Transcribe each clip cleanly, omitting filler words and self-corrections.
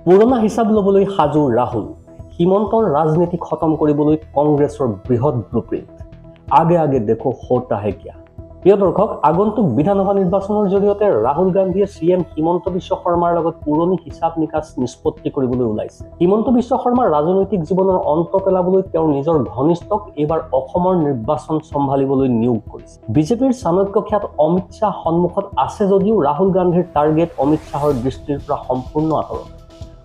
পুৰণা হিচাপ ল'বলৈ সাজু ৰাহুল, হিমন্তৰ ৰাজনীতি খতম কৰিবলৈ কংগ্ৰেছৰ বৃহৎ ব্লুপ্ৰিণ্ট। আগে আগে দেখো হোতা হে কিয়া। প্ৰিয় দৰ্শক, আগন্তুক বিধানসভা নিৰ্বাচনৰ জৰিয়তে ৰাহুল গান্ধীয়ে CM হিমন্ত বিশ্ব শৰ্মাৰ লগত পুৰণি হিচাপ নিকাচ নিষ্পত্তি কৰিবলৈ ওলাইছে। হিমন্ত বিশ্ব শৰ্মাৰ ৰাজনৈতিক জীৱনৰ অন্ত পেলাবলৈ তেওঁৰ নিজৰ ঘনিষ্ঠক এইবাৰ অসমৰ নিৰ্বাচন চম্ভালিবলৈ নিয়োগ কৰিছে। বিজেপিৰ চাণক্য খ্যাত অমিত শ্বাহ সন্মুখত আছে যদিও ৰাহুল গান্ধীৰ টাৰ্গেট অমিত শ্বাহৰ দৃষ্টিৰ পৰা সম্পূৰ্ণ আঁতৰত।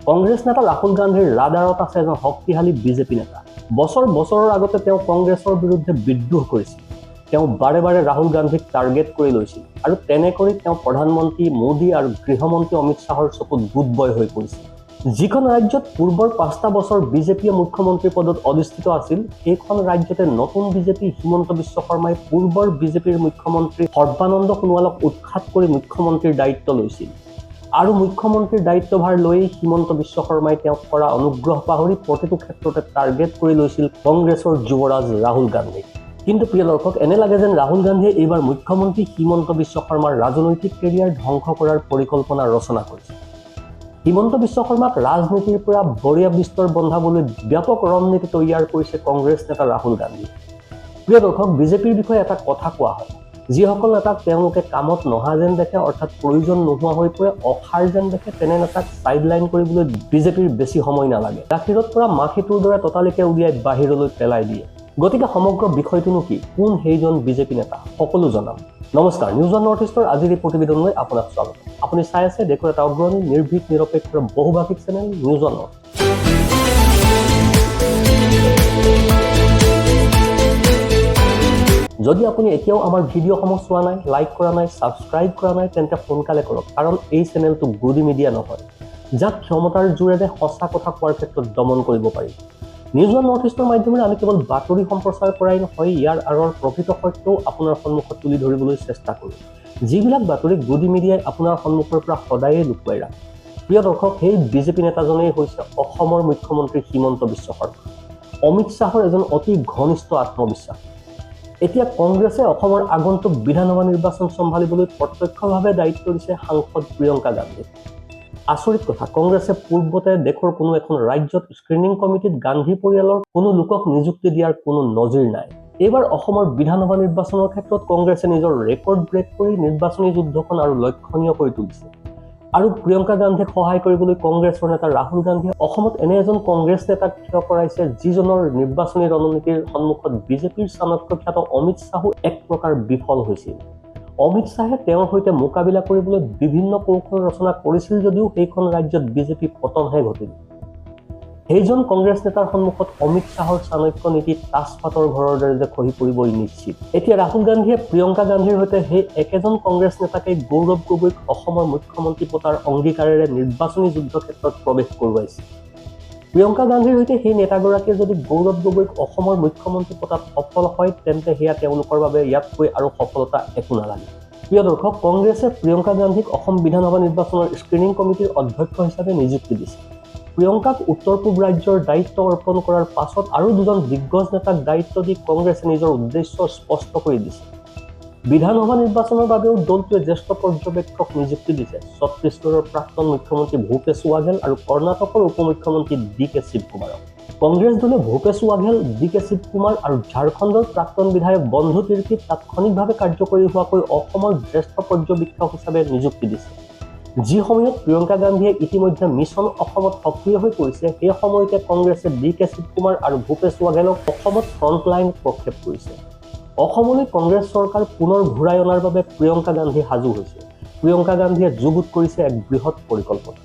কংগ্ৰেছ নেতা ৰাহুল গান্ধীৰ ৰাডাৰত আছে এজন শক্তিশালী বিজেপি নেতা। বছৰৰ আগতে তেওঁ কংগ্ৰেছৰ বিৰুদ্ধে বিদ্ৰোহ কৰিছিল। তেওঁ বাৰে বাৰে ৰাহুল গান্ধীক টাৰ্গেট কৰি লৈছিল আৰু তেনে কৰি তেওঁ প্ৰধানমন্ত্ৰী মোদী আৰু গৃহমন্ত্ৰী অমিত শ্বাহৰ চকুত গুড বয় হৈ পৰিছিল। যিখন ৰাজ্যত পূৰ্বৰ 5টা বছৰ বিজেপিয়ে মুখ্যমন্ত্ৰী পদত অধিষ্ঠিত আছিল, সেইখন ৰাজ্যতে নতুন বিজেপি হিমন্ত বিশ্ব শৰ্মাই পূৰ্বৰ বিজেপিৰ মুখ্যমন্ত্ৰী সৰ্বানন্দ সোণোৱালক উৎখাত কৰি মুখ্যমন্ত্ৰীৰ দায়িত্ব লৈছিল। আৰু মুখ্যমন্ত্ৰীৰ দায়িত্বভাৰ লৈ হিমন্ত বিশ্ব শৰ্মাই তেওঁক কৰা অনুগ্ৰহ পাহৰি প্ৰতিটো ক্ষেত্ৰতে টাৰ্গেট কৰি লৈছিল কংগ্ৰেছৰ যুৱৰাজ ৰাহুল গান্ধীক। কিন্তু প্ৰিয় দৰ্শক, এনে লাগে যেন ৰাহুল গান্ধীয়ে এইবাৰ মুখ্যমন্ত্ৰী হিমন্ত বিশ্ব শৰ্মাৰ ৰাজনৈতিক কেৰিয়াৰ ধ্বংস কৰাৰ পৰিকল্পনা ৰচনা কৰিছে। হিমন্ত বিশ্ব শৰ্মাক ৰাজনীতিৰ পৰা বৰীয়া বিস্তৰ বন্ধাবলৈ ব্যাপক ৰণনীতি তৈয়াৰ কৰিছে কংগ্ৰেছ নেতা ৰাহুল গান্ধীয়ে। প্ৰিয় দৰ্শক, বিজেপিৰ বিষয়ে এটা কথা কোৱা হয়, যিসকল নেতাক তেওঁলোকে কামত নহা যেন দেখে, অৰ্থাৎ প্ৰয়োজন নোহোৱা হৈ পৰে, অসাৰ যেন দেখে, তেনে নেতাক চাইডলাইন কৰিবলৈ বিজেপিৰ বেছি সময় নালাগে। গাখীৰত পৰা মাখিটোৰ দৰে ততালিকে উলিয়াই বাহিৰলৈ পেলাই দিয়ে। গতিকে সমগ্ৰ বিষয়টোনো কি, কোন সেইজন বিজেপি নেতা, সকলো জনাম। নমস্কাৰ, নিউজ অন নৰ্থ ইষ্টৰ আজিৰ এই প্ৰতিবেদনলৈ আপোনাক স্বাগতম। আপুনি চাই আছে দেশৰ এটা অগ্ৰণী, নিৰ্ভীক, নিৰপেক্ষ, বহুভাষিক চেনেল নিউজ অন নৰ্থ। যদি আপুনি এতিয়াও আমাৰ ভিডিঅ'সমূহ চোৱা নাই, লাইক কৰা নাই, ছাবস্ক্ৰাইব কৰা নাই, তেন্তে সোনকালে কৰক, কাৰণ এই চেনেলটো গুডি মিডিয়া নহয়, যাক ক্ষমতাৰ জোৰেৰে সঁচা কথা কোৱাৰ ক্ষেত্ৰত দমন কৰিব পাৰি। নিউজ অন নৰ্থ ইষ্টৰ মাধ্যমেৰে আমি কেৱল বাতৰি সম্প্ৰচাৰ কৰাই নহয়, ইয়াৰ আঁৰৰ প্ৰকৃত সত্যও আপোনাৰ সন্মুখত তুলি ধৰিবলৈ চেষ্টা কৰোঁ, যিবিলাক বাতৰি গুডি মিডিয়াই আপোনাৰ সন্মুখৰ পৰা সদায়ে লুকুৱাই ৰাখে। প্ৰিয় দৰ্শক, সেই বিজেপি নেতাজনেই হৈছে অসমৰ মুখ্যমন্ত্ৰী হিমন্ত বিশ্ব শৰ্মা, অমিত শ্বাহৰ এজন অতি ঘনিষ্ঠ আত্মবিশ্বাস। এতিয়া কংগ্ৰেছে অসমৰ আগন্তুক বিধানসভা নিৰ্বাচন চম্ভালিবলৈ প্ৰত্যক্ষভাৱে দায়িত্ব দিছে সাংসদ প্ৰিয়ংকা গান্ধীক। আচৰিত কথা, কংগ্ৰেছে পূৰ্বতে দেশৰ কোনো এখন ৰাজ্যত স্ক্ৰিনিং কমিটিত গান্ধী পৰিয়ালৰ কোনো লোকক নিযুক্তি দিয়াৰ কোনো নজিৰ নাই। এইবাৰ অসমৰ বিধানসভা নিৰ্বাচনৰ ক্ষেত্ৰত কংগ্ৰেছে নিজৰ ৰেকৰ্ড ব্ৰেক কৰি নিৰ্বাচনী যুদ্ধখন আৰু লক্ষণীয় কৰি তুলিছে। আৰু প্ৰিয়ংকা গান্ধীক সহায় কৰিবলৈ কংগ্ৰেছৰ নেতা ৰাহুল গান্ধীয়ে অসমত এনে এজন কংগ্ৰেছ নেতাক থিয় কৰাইছে, যিজনৰ নিৰ্বাচনী ৰণনীতিৰ সন্মুখত বিজেপিৰ চাণক্য খ্যাত অমিত শ্বাহো এক প্ৰকাৰ বিফল হৈছিল। অমিত শ্বাহে তেওঁৰ সৈতে মোকাবিলা কৰিবলৈ বিভিন্ন কৌশল ৰচনা কৰিছিল যদিও সেইখন ৰাজ্যত বিজেপি পতনহে ঘটিল। সেইজন কংগ্ৰেছ নেতাৰ সন্মুখত অমিত শ্বাহৰ চাণক্য নীতি তাজপাতৰ ঘৰৰ দৰে যে খহি পৰিবই নিশ্চিত। এতিয়া ৰাহুল গান্ধীয়ে প্ৰিয়ংকা গান্ধীৰ সৈতে সেই একেজন কংগ্ৰেছ নেতাকেই গৌৰৱ গগৈক অসমৰ মুখ্যমন্ত্ৰী পতাৰ অংগীকাৰেৰে নিৰ্বাচনী যুদ্ধ ক্ষেত্ৰত প্ৰৱেশ কৰোৱাইছে। প্ৰিয়ংকা গান্ধীৰ সৈতে সেই নেতাগৰাকীয়ে যদি গৌৰৱ গগৈক অসমৰ মুখ্যমন্ত্ৰী পতাত সফল হয়, তেন্তে সেয়া তেওঁলোকৰ বাবে ইয়াতকৈ আৰু সফলতা একো নালাগে। প্ৰিয় দৰ্শক, কংগ্ৰেছে প্ৰিয়ংকা গান্ধীক অসম বিধানসভা নিৰ্বাচনৰ স্ক্ৰিনিং কমিটিৰ অধ্যক্ষ হিচাপে নিযুক্তি দিছে। প্ৰিয়ংকাক উত্তৰ পূব ৰাজ্যৰ দায়িত্ব অৰ্পণ কৰাৰ পাছত আৰু দুজন দিগ্গজ নেতাক দায়িত্ব দি কংগ্ৰেছে নিজৰ উদ্দেশ্য স্পষ্ট কৰি দিছে। বিধানসভা নিৰ্বাচনৰ বাবেও দলটোৱে জ্যেষ্ঠ পৰ্যবেক্ষক নিযুক্তি দিছে। ছত্তীশগড়ৰ প্ৰাক্তন মুখ্যমন্ত্ৰী ভূপেশ ৱাঘেল আৰু কৰ্ণাটকৰ উপ মুখ্যমন্ত্ৰী DK শিৱকুমাৰক। কংগ্ৰেছ দলে ভূপেশ ৱাঘেল, DK শিৱকুমাৰ আৰু ঝাৰখণ্ডৰ প্ৰাক্তন বিধায়ক বন্ধু তিৰ্কীক তাৎক্ষণিকভাৱে কাৰ্যকৰী হোৱাকৈ অসমৰ জ্যেষ্ঠ পৰ্যবেক্ষক হিচাপে নিযুক্তি দিছে। যি সময়ত প্ৰিয়ংকা গান্ধীয়ে ইতিমধ্যে মিছন অসমত সক্ৰিয় হৈ পৰিছে, সেই সময়তে কংগ্ৰেছে DK শিৱকুমাৰ আৰু ভূপেশ ৱাঘেলক অসমত ফ্ৰণ্টলাইন প্ৰক্ষেপ কৰিছে। অসমলৈ কংগ্ৰেছ চৰকাৰ পুনৰ ঘূৰাই অনাৰ বাবে প্ৰিয়ংকা গান্ধী সাজু হৈছে। প্ৰিয়ংকা গান্ধীয়ে যুগুত কৰিছে এক বৃহৎ পৰিকল্পনা।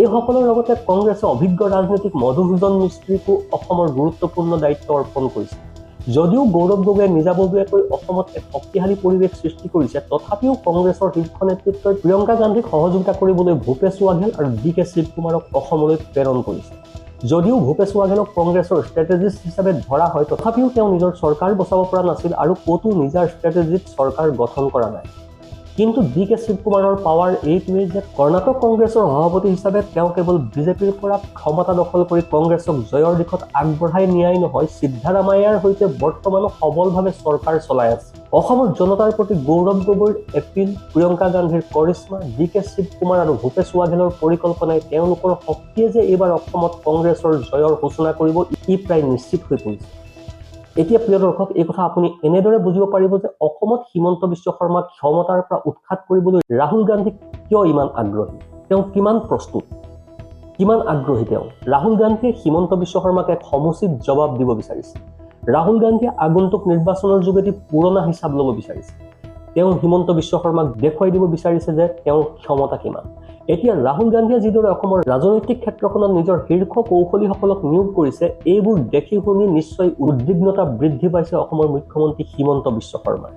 এইসকলৰ লগতে কংগ্ৰেছে অভিজ্ঞ ৰাজনীতিক মধুসূদন মিস্ত্ৰীকো অসমৰ গুৰুত্বপূৰ্ণ দায়িত্ব অৰ্পণ কৰিছে। যদিও গৌৰৱ গগৈয়ে নিজাববীয়াকৈ অসমত এক শক্তিশালী পৰিৱেশ সৃষ্টি কৰিছে, তথাপিও কংগ্ৰেছৰ শীৰ্ষ নেতৃত্বই প্ৰিয়ংকা গান্ধীক সহযোগিতা কৰিবলৈ ভূপেশ ৱাঘেল আৰু DK শিৱকুমাৰক অসমলৈ প্ৰেৰণ কৰিছে। যদিও ভূপেশ ৱাঘেলক কংগ্ৰেছৰ ষ্ট্ৰেটেজিষ্ট হিচাপে ধৰা হয়, তথাপিও তেওঁ নিজৰ চৰকাৰ বচাব পৰা নাছিল আৰু ক'তো নিজৰ ষ্ট্ৰেটেজিত চৰকাৰ গঠন কৰা নাই। কিন্তু DK শিৱকুমাৰৰ পাৱাৰ এইটোৱেই যে কৰ্ণাটক কংগ্ৰেছৰ সভাপতি হিচাপে তেওঁ কেৱল বিজেপিৰ পৰা ক্ষমতা দখল কৰি কংগ্ৰেছক জয়ৰ দিশত আগবঢ়াই নিয়াই নহয়, সিদ্ধাৰামায়াৰ সৈতে বৰ্তমানো সবলভাৱে চৰকাৰ চলাই আছে। অসমৰ জনতাৰ প্ৰতি গৌৰৱ গগৈৰ এপিল, প্ৰিয়ংকা গান্ধীৰ কৰিশ্মা, DK শিৱকুমাৰ আৰু ভূপেশ ৱাঘেলৰ পৰিকল্পনাই তেওঁলোকৰ শক্তিয়ে যে এইবাৰ অসমত কংগ্ৰেছৰ জয়ৰ সূচনা কৰিব ই প্ৰায় নিশ্চিত হৈ পৰিছে। এতিয়া প্ৰিয় দৰ্শক, এই কথা আপুনি এনেদৰে বুজিব পাৰিব যে অসমত হিমন্ত বিশ্ব শৰ্মাক ক্ষমতাৰ পৰা উৎখাত কৰিবলৈ ৰাহুল গান্ধী কিয় ইমান আগ্ৰহী, তেওঁ কিমান প্ৰস্তুত, কিমান আগ্ৰহী তেওঁ। ৰাহুল গান্ধীয়ে হিমন্ত বিশ্ব শৰ্মাক এক সমুচিত জবাব দিব বিচাৰিছে। ৰাহুল গান্ধীয়ে আগন্তুক নিৰ্বাচনৰ যোগেদি পুৰণা হিচাপ ল'ব বিচাৰিছে। তেওঁ হিমন্ত বিশ্ব শৰ্মাক দেখুৱাই দিব বিচাৰিছে যে তেওঁৰ ক্ষমতা কিমান। এতিয়া ৰাহুল গান্ধীয়ে যিদৰে অসমৰ ৰাজনৈতিক ক্ষেত্ৰখনত নিজৰ শীৰ্ষ কৌশলীসকলক নিয়োগ কৰিছে, এইবোৰ দেখি শুনি নিশ্চয় উদ্বিগ্নতা বৃদ্ধি পাইছে অসমৰ মুখ্যমন্ত্ৰী হিমন্ত বিশ্ব শৰ্মাই।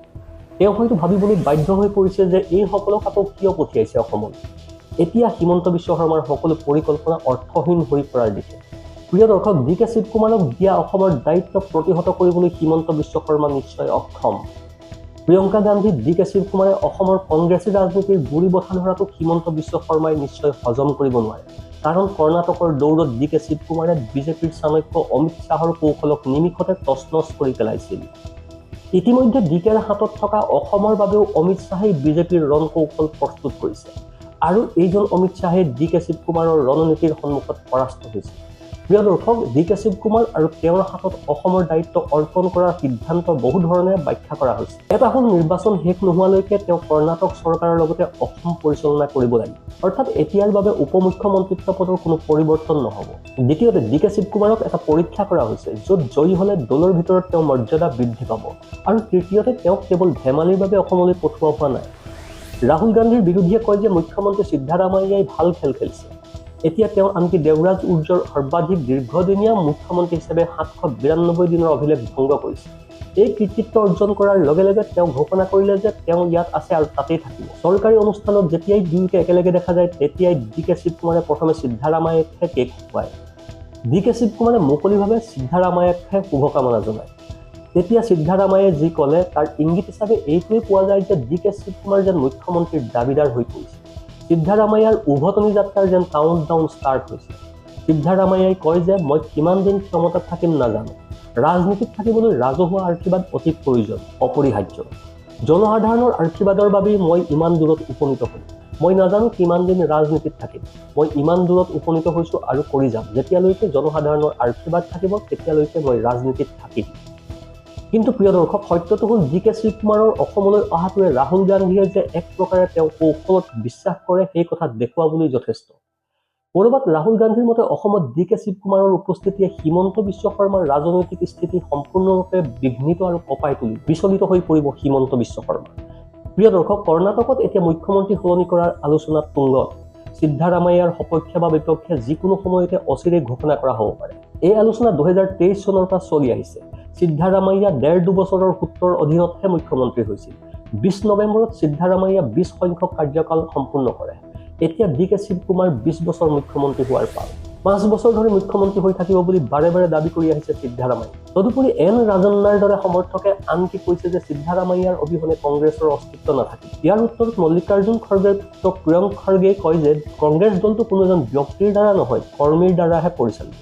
তেওঁ হয়তো ভাবিবলৈ বাধ্য হৈ পৰিছে যে এইসকলক আকৌ কিয় পঠিয়াইছে অসমলৈ। এতিয়া হিমন্ত বিশ্ব শৰ্মাৰ সকলো পৰিকল্পনা অৰ্থহীন হৈ পৰাৰ দিশে। প্ৰিয় দৰ্শক, DK শিৱকুমাৰক দিয়া অসমৰ দায়িত্ব প্ৰতিহত কৰিবলৈ হিমন্ত বিশ্ব শৰ্মা নিশ্চয় অক্ষম। প্ৰিয়ংকা গান্ধী, DK শিৱকুমাৰে অসমৰ কংগ্ৰেছী ৰাজনীতিৰ গুৰি বঠা ধৰাটো হিমন্ত বিশ্ব শৰ্মাই নিশ্চয় হজম কৰিব নোৱাৰে। কাৰণ কৰ্ণাটকৰ দৌৰত DK শিৱকুমাৰে বিজেপিৰ চাণক্য অমিত শ্বাহৰ কৌশলক নিমিষতে তছনছ কৰি পেলাইছিল। ইতিমধ্যে DKৰ হাতত থকা অসমৰ বাবেও অমিত শ্বাহেই বিজেপিৰ ৰণকৌশল প্ৰস্তুত কৰিছে আৰু এইজন অমিত শ্বাহে DK শিৱকুমাৰৰ ৰণনীতিৰ সন্মুখত পৰাস্ত হৈছে। প্ৰিয় দৰ্শক, DK শিৱকুমাৰ আৰু তেওঁৰ হাতত অসমৰ দায়িত্ব অৰ্পণ কৰাৰ সিদ্ধান্ত বহু ধৰণে ব্যাখ্যা কৰা হৈছে। এটা হ'ল নিৰ্বাচন শেষ নোহোৱালৈকে তেওঁ কৰ্ণাটক চৰকাৰৰ লগতে অসম পৰিচালনা কৰিব লাগিব, অৰ্থাৎ এতিয়াৰ বাবে উপ মুখ্যমন্ত্ৰিত্ব পদৰ কোনো পৰিৱৰ্তন নহ'ব। দ্বিতীয়তে DK শিৱকুমাৰক এটা পৰীক্ষা কৰা হৈছে, য'ত জয়ী হ'লে দলৰ ভিতৰত তেওঁ মৰ্যাদা বৃদ্ধি পাব। আৰু তৃতীয়তে তেওঁক কেৱল ধেমালিৰ বাবে অসমলৈ পঠোৱা হোৱা নাই। ৰাহুল গান্ধীৰ বিৰোধীয়ে কয় যে মুখ্যমন্ত্ৰী সিদ্ধাৰামাইয়াই ভাল খেল খেলিছে। এতিয়া তেওঁ আনকি দেৱৰাজ উৰ্জৰ সৰ্বাধিক দীৰ্ঘদিনীয়া মুখ্যমন্ত্ৰী হিচাপে 792 দিনৰ অভিলেখ ভংগ কৰিছে। এই কৃতিত্ব অৰ্জন কৰাৰ লগে লগে তেওঁ ঘোষণা কৰিলে যে তেওঁ ইয়াত আছে আৰু তাতেই থাকিব। চৰকাৰী অনুষ্ঠানত যেতিয়াই দুয়োকে একেলগে দেখা যায়, তেতিয়াই DK শিৱকুমাৰে প্ৰথমে সিদ্ধাৰামাইয়াকহে কেক খুৱায়। DK শিৱকুমাৰে মুকলিভাৱে সিদ্ধাৰামাইয়াকহে শুভকামনা জনায়। তেতিয়া সিদ্ধাৰামাইয়ে যি ক'লে তাৰ ইংগিত হিচাপে এইটোৱে পোৱা যায় যে DK শিৱকুমাৰ যেন মুখ্যমন্ত্ৰীৰ দাবীদাৰ হৈ পৰিছে। সিদ্ধাৰামাইয়াৰ উভতনি যাত্ৰাৰ যেন কাউণ্টডাউন ষ্টাৰ্ট হৈছে। সিদ্ধাৰামাইয়াই কয় যে মই কিমান দিন ক্ষমতাত থাকিম নাজানো। ৰাজনীতিত থাকিবলৈ ৰাজহুৱা আশীৰ্বাদ অতি প্ৰয়োজন, অপৰিহাৰ্য। জনসাধাৰণৰ আশীৰ্বাদৰ বাবেই মই ইমান দূৰত উপনীত হ'লো। মই নাজানো কিমান দিন ৰাজনীতিত থাকিম। মই ইমান দূৰত উপনীত হৈছোঁ আৰু কৰি যাম। যেতিয়ালৈকে জনসাধাৰণৰ আশীৰ্বাদ থাকিব, তেতিয়ালৈকে মই ৰাজনীতিত থাকিম। কিন্তু প্ৰিয় দৰ্শক, সত্যটো হ'ল DK শিৱকুমাৰৰ অসমলৈ অহাটোৱে ৰাহুল গান্ধীয়ে যে এক প্ৰকাৰে তেওঁ কৌশলত বিশ্বাস কৰে সেই কথা দেখুৱাবলৈ যথেষ্ট। ক'ৰবাত ৰাহুল গান্ধীৰ মতে অসমত DK শিৱকুমাৰৰ উপস্থিতিয়ে হিমন্ত বিশ্ব শৰ্মাৰ ৰাজনৈতিক স্থিতি সম্পূৰ্ণৰূপে বিঘ্নিত আৰু কঁপাই তুলিব। বিচলিত হৈ পৰিব হিমন্ত বিশ্ব শৰ্মা। প্ৰিয় দৰ্শক, কৰ্ণাটকত এতিয়া মুখ্যমন্ত্ৰী সলনি কৰাৰ আলোচনা তুংগত। সিদ্ধাৰামাইয়াৰ সপক্ষে বা বিপক্ষে যিকোনো সময়তে অচিৰেই ঘোষণা কৰা হ'ব পাৰে। এই আলোচনা 2023 চনৰ পৰা চলি আহিছে। সিদ্ধাৰামাইয়া 1.5-2 বছৰৰ সূত্ৰৰ অধীনতহে মুখ্যমন্ত্ৰী হৈছিল। 20 নৱেম্বৰত সিদ্ধাৰামাইয়া 20 সংখ্যক কাৰ্যকাল সম্পূৰ্ণ কৰে। এতিয়া DK শিৱকুমাৰ 20 বছৰ মুখ্যমন্ত্ৰী হোৱাৰ পাল। 5 বছৰ ধৰি মুখ্যমন্ত্ৰী হৈ থাকিব বুলি বাৰে বাৰে দাবী কৰি আহিছে সিদ্ধাৰামাইয়া। তদুপৰি N ৰাজন্নাৰ দৰে সমৰ্থকে আনকি কৈছে যে সিদ্ধাৰামাইয়াৰ অবিহনে কংগ্ৰেছৰ অস্তিত্ব নাথাকিব। ইয়াৰ উত্তৰত মল্লিকাৰ্জুন খৰ্গেৰ পুত্ৰ প্ৰিয়ংক খৰ্গেই কয় যে কংগ্ৰেছ দলটো কোনো এজন ব্যক্তিৰ দ্বাৰা নহয়, কৰ্মীৰ দ্বাৰাহে পৰিচালিত।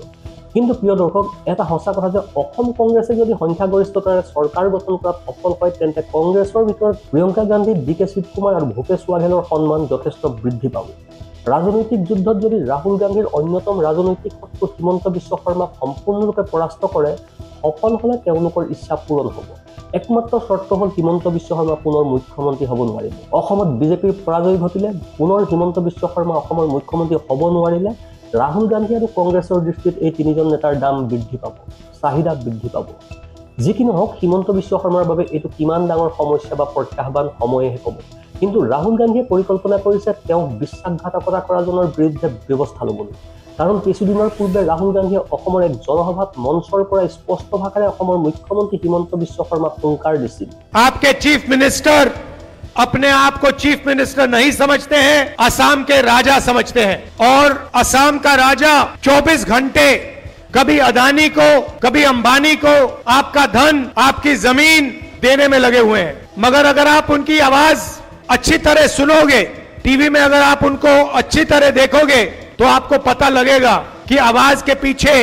কিন্তু প্ৰিয় দৰ্শক, এটা সঁচা কথা যে অসম কংগ্ৰেছে যদি সংখ্যাগৰিষ্ঠতাৰে চৰকাৰ গঠন কৰাত সফল হয়, তেন্তে কংগ্ৰেছৰ ভিতৰত প্ৰিয়ংকা গান্ধী, DK শিৱকুমাৰ আৰু ভূপেশ ৱাঘেলৰ সন্মান যথেষ্ট বৃদ্ধি পাব। ৰাজনৈতিক যুদ্ধত যদি ৰাহুল গান্ধীৰ অন্যতম ৰাজনৈতিক শত্ৰু হিমন্ত বিশ্ব শৰ্মাক সম্পূৰ্ণৰূপে পৰাস্ত কৰে, সফল হ'লে তেওঁলোকৰ ইচ্ছা পূৰণ হ'ব। একমাত্ৰ চৰ্ত হ'ল হিমন্ত বিশ্ব শৰ্মা পুনৰ মুখ্যমন্ত্ৰী হ'ব নোৱাৰিব। অসমত বিজেপিৰ পৰাজয় ঘটিলে, পুনৰ হিমন্ত বিশ্ব শৰ্মা অসমৰ মুখ্যমন্ত্ৰী হ'ব নোৱাৰিলে, ৰাহুল গান্ধী আৰু কংগ্ৰেছৰ দৃষ্টিত এই তিনিজন নেতাৰ দাম বৃদ্ধি পাব, চাহিদা বৃদ্ধি পাব। যি কি নহওক, হিমন্ত বিশ্ব শৰ্মাৰ বাবে এইটো কিমান ডাঙৰ সমস্যা বা প্ৰত্যাহ্বান সময়েহে ক'ব। কিন্তু ৰাহুল গান্ধীয়ে পৰিকল্পনা কৰিছে তেওঁক বিশ্বাসঘাতকতা কৰাজনৰ বিৰুদ্ধে ব্যৱস্থা ল'বলৈ। কাৰণ কিছুদিনৰ পূৰ্বে ৰাহুল গান্ধীয়ে অসমৰ এক জনসভাত মঞ্চৰ পৰা স্পষ্ট ভাষাৰে অসমৰ মুখ্যমন্ত্ৰী হিমন্ত বিশ্ব শৰ্মাক হুংকাৰ দিছিল। आपके चीफ मिनिस्टर अपने आप को चीफ मिनिस्टर नहीं समझते हैं, असम के राजा समझते हैं। और असम का राजा 24 घंटे कभी अदानी को, कभी अंबानी को आपका धन, आपकी जमीन देने में लगे हुए हैं। मगर अगर आप उनकी आवाज अच्छी तरह सुनोगे, टीवी में अगर आप उनको अच्छी तरह देखोगे, तो आपको पता लगेगा कि आवाज के पीछे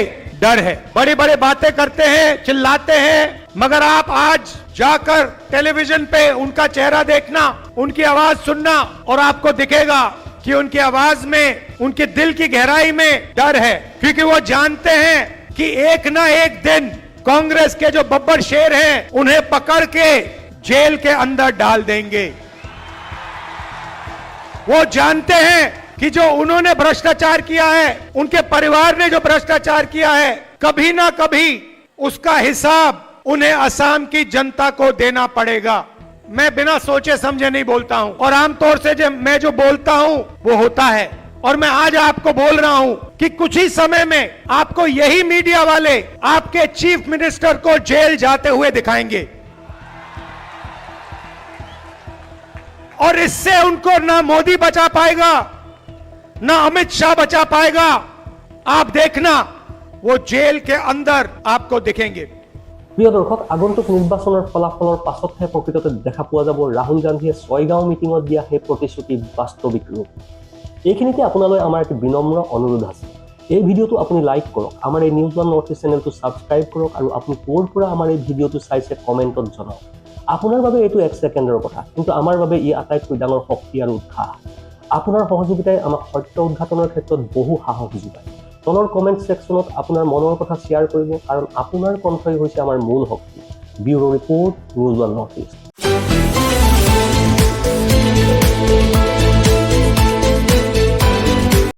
डर है। बड़ी बड़ी बातें करते हैं, चिल्लाते हैं, मगर आप आज जाकर टेलीविजन पे उनका चेहरा देखना, उनकी आवाज सुनना और आपको दिखेगा कि उनकी आवाज में, उनके दिल की गहराई में डर है, क्योंकि वो जानते हैं कि एक ना एक दिन कांग्रेस के जो बब्बर शेर हैं उन्हें पकड़ के जेल के अंदर डाल देंगे। वो जानते हैं कि जो उन्होंने भ्रष्टाचार किया है, उनके परिवार ने जो भ्रष्टाचार किया है, कभी ना कभी उसका हिसाब उन्हें असम की जनता को देना पड़ेगा। मैं बिना सोचे समझे नहीं बोलता हूं और आमतौर से जब मैं जो बोलता हूं वो होता है। और मैं आज आपको बोल रहा हूं कि कुछ ही समय में आपको यही मीडिया वाले आपके चीफ मिनिस्टर को जेल जाते हुए दिखाएंगे और इससे उनको ना मोदी बचा पाएगा, ना अमित शाह बचा पाएगा। आप देखना, वो जेल के अंदर आपको दिखेंगे। প্ৰিয় দৰ্শক, আগন্তুক নিৰ্বাচনৰ ফলাফলৰ পাছতহে প্ৰকৃততে দেখা পোৱা যাব ৰাহুল গান্ধীয়ে 6 গাঁও মিটিঙত দিয়া সেই প্ৰতিশ্ৰুতি বাস্তৱিক ৰূপ। এইখিনিতে আপোনালৈ আমাৰ এক বিনম্ৰ অনুৰোধ আছে, এই ভিডিঅ'টো আপুনি লাইক কৰক, আমাৰ এই নিউজ ওৱান নৰ্থ ইষ্ট চেনেলটো ছাবস্ক্ৰাইব কৰক আৰু আপুনি ক'ৰ পৰা আমাৰ এই ভিডিঅ'টো চাইছে কমেণ্টত জনাওক। আপোনাৰ বাবে এইটো 1 ছেকেণ্ডৰ কথা, কিন্তু আমাৰ বাবে ই আটাইতকৈ ডাঙৰ শক্তি আৰু উৎসাহ। আপোনাৰ সহযোগিতাই আমাক সত্য উদ্ঘাটনৰ ক্ষেত্ৰত বহু সাহস যোগায়। তলৰ কমেণ্ট ছেকশ্যনত আপোনাৰ মনৰ কথা শ্বেয়াৰ কৰিব, কাৰণ আপোনাৰ কণ্ঠই হৈছে আমাৰ মূল শক্তি। Bureau report, news one north east.